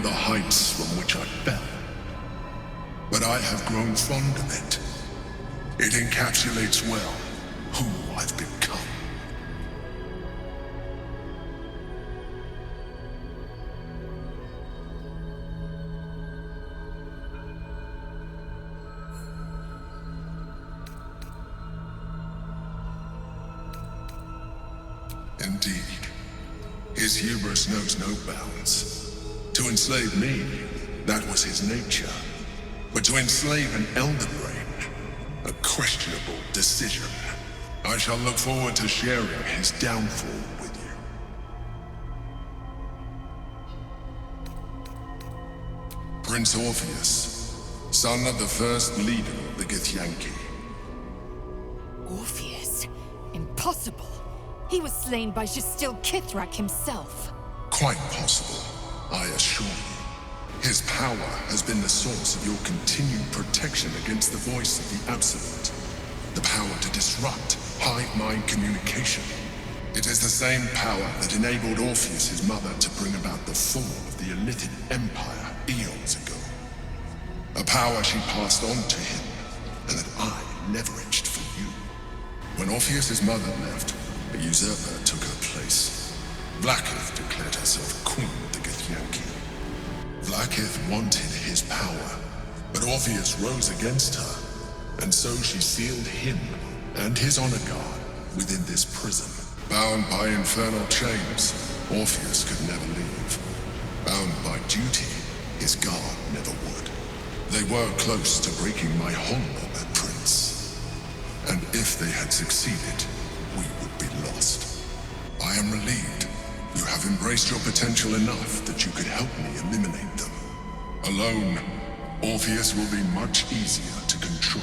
the heights from which I fell. But I have grown fond of it. It encapsulates well who I've become. Indeed, his hubris knows no bounds. To enslave me, that was his nature. But to enslave an elder brain, a questionable decision. I shall look forward to sharing his downfall with you. Prince Orpheus, son of the first leader of the Githyanki. Orpheus? Impossible! He was slain by Justil Kithrak himself. Quite possible, I assure you. His power has been the source of your continued protection against the voice of the Absolute. The power to disrupt hive mind communication. It is the same power that enabled Orpheus, his mother, to bring about the fall of the Illithid Empire eons ago. A power she passed on to him, and that I leveraged for you. When Orpheus' mother left, a usurper took her place. Vlaakith declared herself queen of the Githyanki. Vlaakith wanted his power, but Orpheus rose against her, and so she sealed him and his honor guard within this prison. Bound by infernal chains, Orpheus could never leave. Bound by duty, his guard never would. They were close to breaking my honor, Prince. And if they had succeeded, we would be lost. I am relieved. You have embraced your potential enough that you could help me eliminate them. Alone, Orpheus will be much easier to control.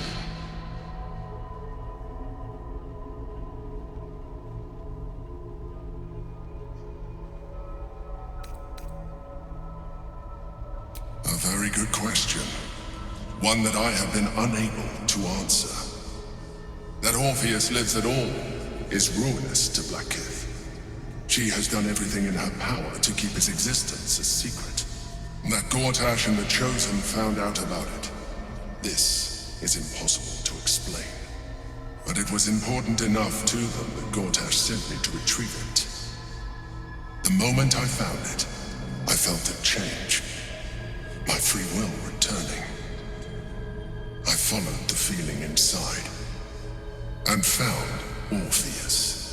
A very good question. One that I have been unable to answer. That Orpheus lives at all is ruinous to Vlaakith. She has done everything in her power to keep his existence a secret. That Gortash and the Chosen found out about it. This is impossible to explain. But it was important enough to them that Gortash sent me to retrieve it. The moment I found it, I felt a change. My free will returning. I followed the feeling inside and found Orpheus.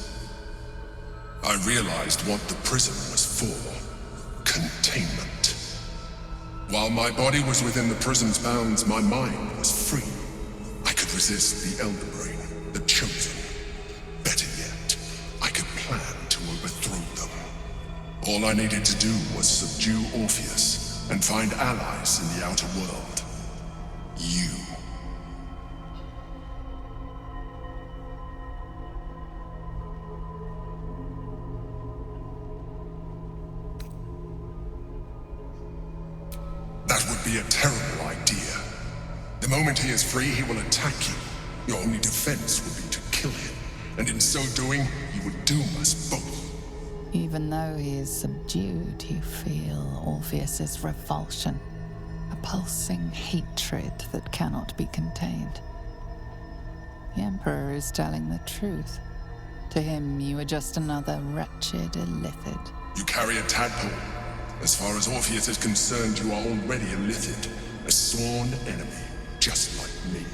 I realized what the prison was for. Containment. While my body was within the prison's bounds, my mind was free. I could resist the Elder Brain, the Chosen. Better yet, I could plan to overthrow them. All I needed to do was subdue Orpheus and find allies in the outer world. You. That would be a terrible idea. The moment he is free, he will attack you. Your only defense would be to kill him, and in so doing, he would doom us both. Even though he is subdued, you feel Orpheus's revulsion, a pulsing hatred that cannot be contained. The Emperor is telling the truth. To him, you are just another wretched Illithid. You carry a tadpole. As far as Orpheus is concerned, you are already a Illithid, a sworn enemy, just like me.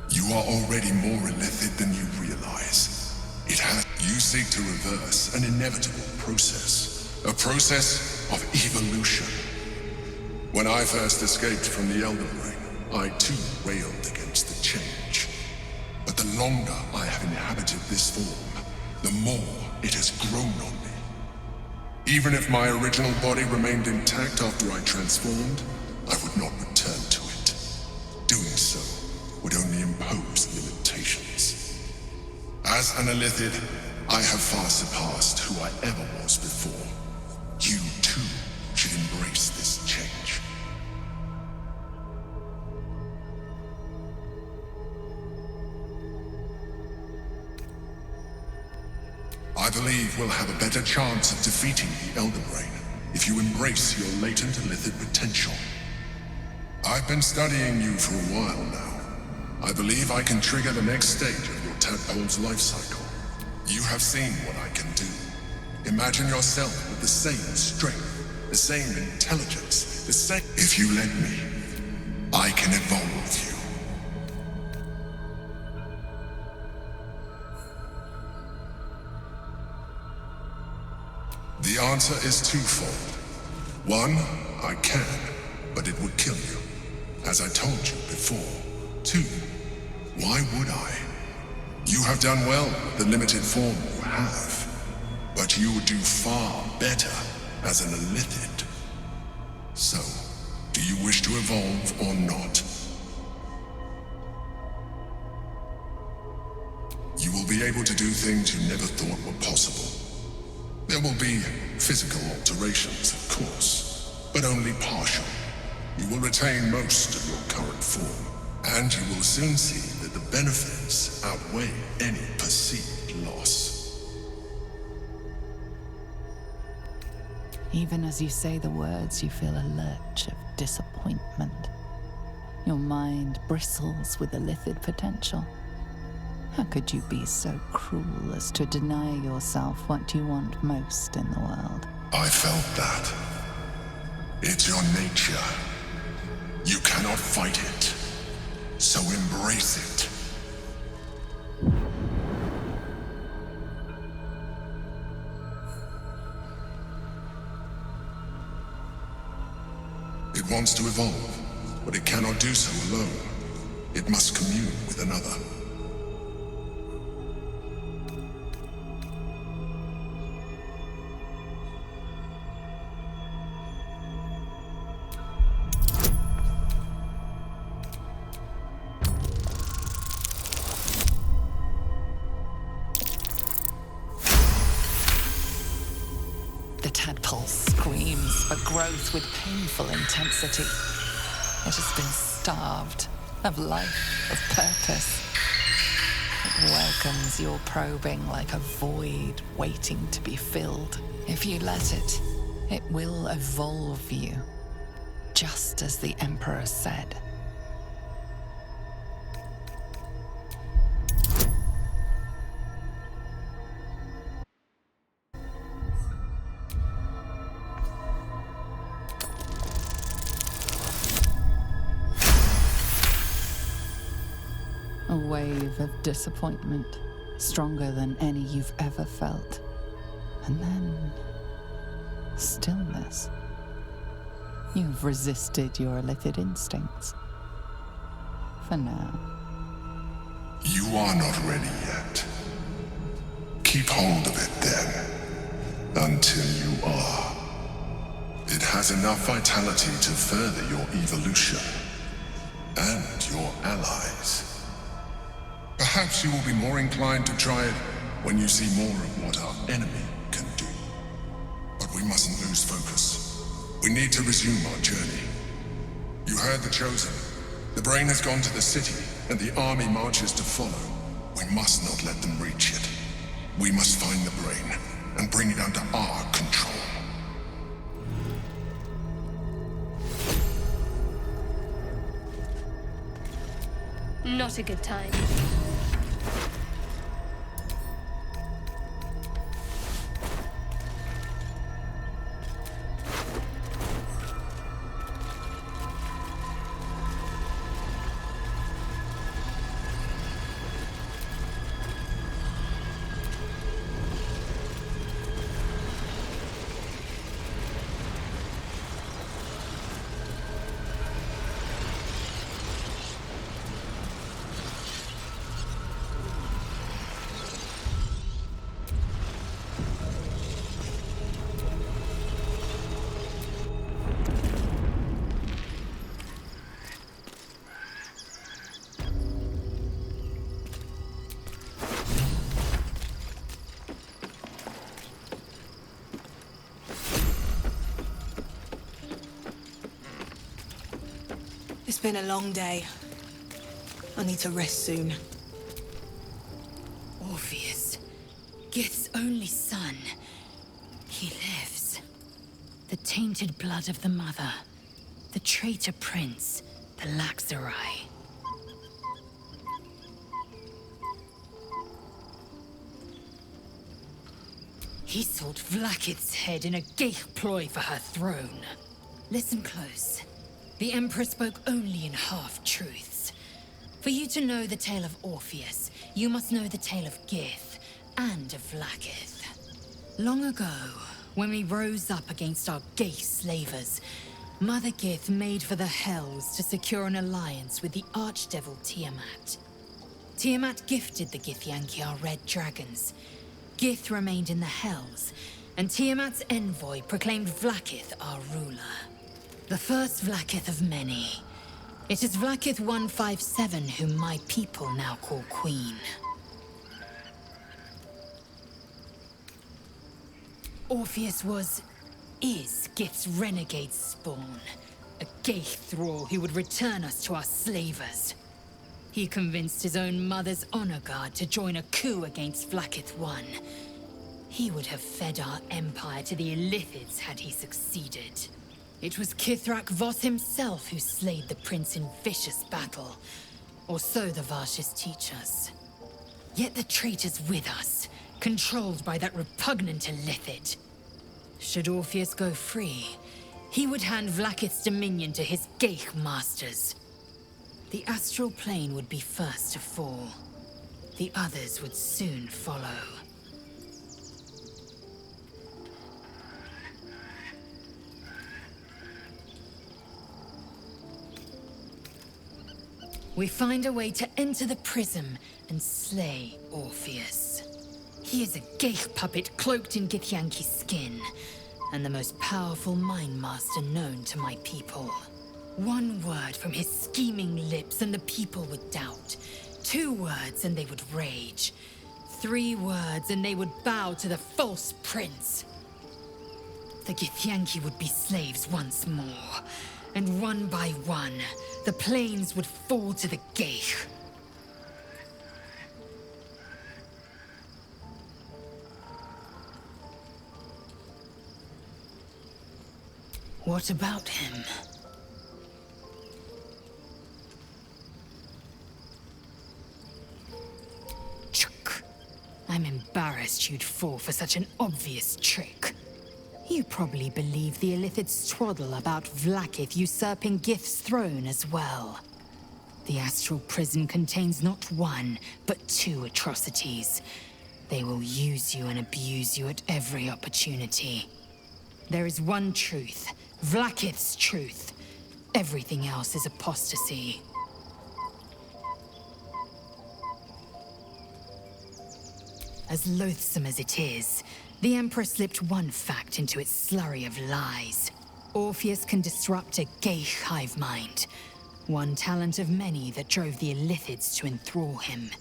You are already more Illithid than you realize. You seek to reverse an inevitable process. A process of evolution. When I first escaped from the Elder Brain, I too railed against the change. But the longer I have inhabited this form, the more it has grown on me. Even if my original body remained intact after I transformed, I would not return to it. Doing so would only impose limitations. As an Illithid, I have far surpassed who I ever was before. You too should embrace this change. I believe we'll have a better chance of defeating the Elden Rain if you embrace your latent illithid potential. I've been studying you for a while now. I believe I can trigger the next stage of your tadpole's life cycle. You have seen what I can do. Imagine yourself with the same strength, the same intelligence, the same... If you let me, I can evolve you. The answer is twofold. One, I can, but it would kill you, as I told you before. Two, why would I? You have done well with the limited form you have, but you would do far better as an illithid. So, do you wish to evolve or not? You will be able to do things you never thought were possible. There will be physical alterations, of course, but only partial. You will retain most of your current form, and you will soon see that the benefits outweigh any perceived loss. Even as you say the words, you feel a lurch of disappointment. Your mind bristles with illithid potential. How could you be so cruel as to deny yourself what you want most in the world? I felt that. It's your nature. You cannot fight it. So embrace it. It wants to evolve, but it cannot do so alone. It must commune with another. The tadpole screams for growth with painful intensity. It has been starved of life, of purpose. It welcomes your probing like a void waiting to be filled. If you let it, it will evolve you, just as the Emperor said. A wave of disappointment, stronger than any you've ever felt. And then, stillness. You've resisted your illithid instincts. For now. You are not ready yet. Keep hold of it then, until you are. It has enough vitality to further your evolution, and your allies. Perhaps you will be more inclined to try it when you see more of what our enemy can do. But we mustn't lose focus. We need to resume our journey. You heard the Chosen. The brain has gone to the city, and the army marches to follow. We must not let them reach it. We must find the brain, and bring it under our control. Not a good time. It's been a long day. I need to rest soon. Orpheus, Gith's only son. He lives. The tainted blood of the mother. The traitor prince. The Laxarai. He sought Vlakith's head in a Geich ploy for her throne. Listen close. The Emperor spoke only in half-truths. For you to know the tale of Orpheus, you must know the tale of Gith and of Vlakith. Long ago, when we rose up against our Geich slavers, Mother Gith made for the Hells to secure an alliance with the archdevil Tiamat. Tiamat gifted the Githyanki our red dragons. Gith remained in the Hells, and Tiamat's envoy proclaimed Vlakith our ruler. The first Vlakith of many. It is Vlakith 157 whom my people now call Queen. Orpheus is Gith's renegade spawn. A Geich thrall who would return us to our slavers. He convinced his own mother's honor guard to join a coup against Vlakith I. He would have fed our empire to the Illithids had he succeeded. It was Kithrak Voss himself who slayed the prince in vicious battle. Or so the Varshas teach us. Yet the traitor's with us, controlled by that repugnant Illithid. Should Orpheus go free, he would hand Vlakith's dominion to his Geich masters. The astral plane would be first to fall. The others would soon follow. We find a way to enter the prism and slay Orpheus. He is a Geich puppet cloaked in Githyanki's skin, and the most powerful mind master known to my people. One word from his scheming lips and the people would doubt. 2 words and they would rage. 3 words and they would bow to the false prince. The Githyanki would be slaves once more, and one by one, the plains would fall to the Geich. What about him? Chuk. I'm embarrassed you'd fall for such an obvious trick. You probably believe the Illithid's twaddle about Vlakith usurping Gith's throne as well. The astral prison contains not 1, but 2 atrocities. They will use you and abuse you at every opportunity. There is one truth, Vlakith's truth. Everything else is apostasy. As loathsome as it is, the Emperor slipped one fact into its slurry of lies. Orpheus can disrupt a Geich hive mind. One talent of many that drove the Illithids to enthrall him.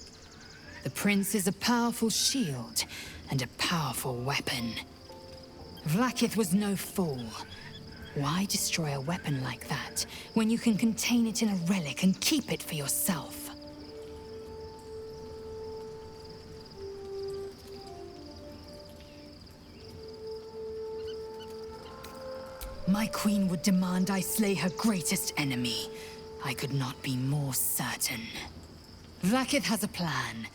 The prince is a powerful shield and a powerful weapon. Vlakith was no fool. Why destroy a weapon like that when you can contain it in a relic and keep it for yourself? My queen would demand I slay her greatest enemy. I could not be more certain. Vlakith has a plan,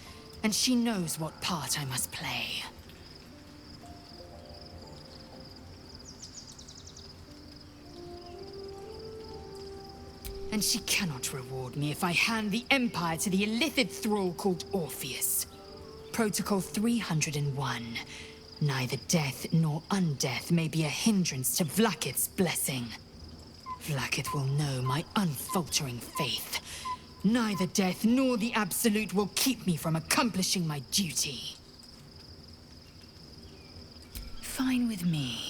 and she knows what part I must play. And she cannot reward me if I hand the Empire to the Illithid thrall called Orpheus. Protocol 301. Neither death nor undeath may be a hindrance to Vlakith's blessing. Vlakith will know my unfaltering faith. Neither death nor the Absolute will keep me from accomplishing my duty. Fine with me.